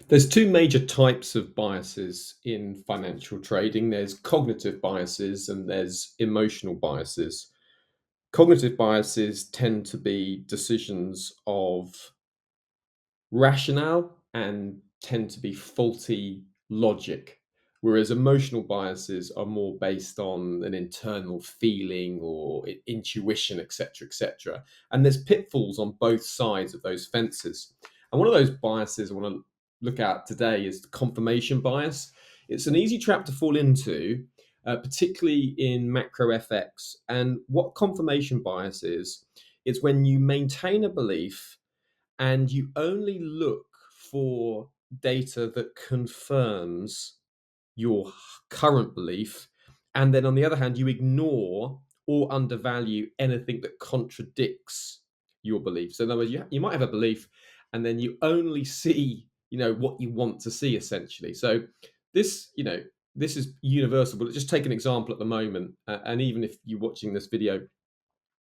There's two major types of biases in financial trading. There's cognitive biases and there's emotional biases. Cognitive biases tend to be decisions of rationale and tend to be faulty logic, whereas emotional biases are more based on an internal feeling or intuition, etc., etc. And there's pitfalls on both sides of those fences. And one of those biases I want to look at today is the confirmation bias. It's an easy trap to fall into, particularly in macro FX. And what confirmation bias is, it's when you maintain a belief and you only look for data that confirms your current belief. And then on the other hand, you ignore or undervalue anything that contradicts your belief. So in other words, you might have a belief and then you only see, what you want to see essentially. So this, this is universal, but just take an example at the moment. And even if you're watching this video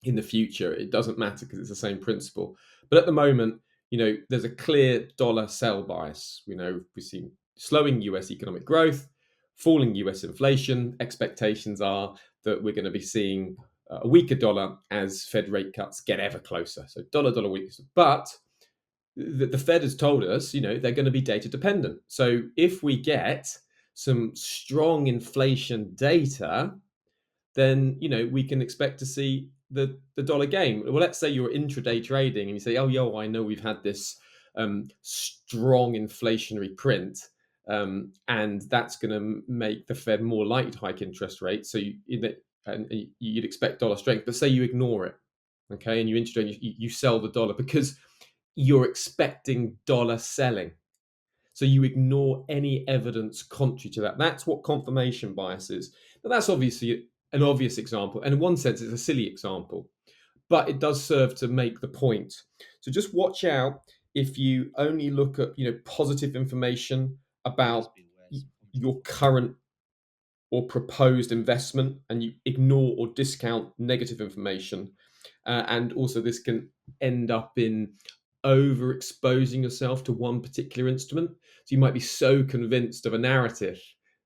in the future, it doesn't matter because it's the same principle. But at the moment, there's a clear dollar sell bias. We've seen slowing US economic growth, falling US inflation. Expectations are that we're going to be seeing a weaker dollar as Fed rate cuts get ever closer. So dollar weakness. But the Fed has told us, they're going to be data dependent. So if we get some strong inflation data, then we can expect to see the dollar gain. Well, let's say you're intraday trading and you say, "Oh, yo, I know we've had this strong inflationary print, and that's going to make the Fed more likely to hike interest rates." So you'd expect dollar strength, but say you ignore it, okay, and you intraday, you sell the dollar because you're expecting dollar selling. So you ignore any evidence contrary to that. That's what confirmation bias is. But that's obviously an obvious example. And in one sense, it's a silly example, but it does serve to make the point. So just watch out if you only look at, positive information about your current or proposed investment and you ignore or discount negative information. And also, this can end up in overexposing yourself to one particular instrument. So you might be so convinced of a narrative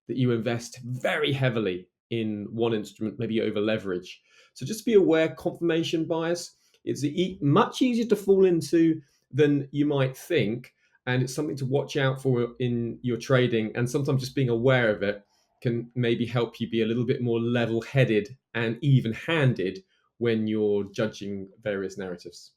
that you invest very heavily in one instrument, maybe over leverage. So just be aware, confirmation bias is much easier to fall into than you might think. And it's something to watch out for in your trading. And sometimes just being aware of it can maybe help you be a little bit more level headed and even handed when you're judging various narratives.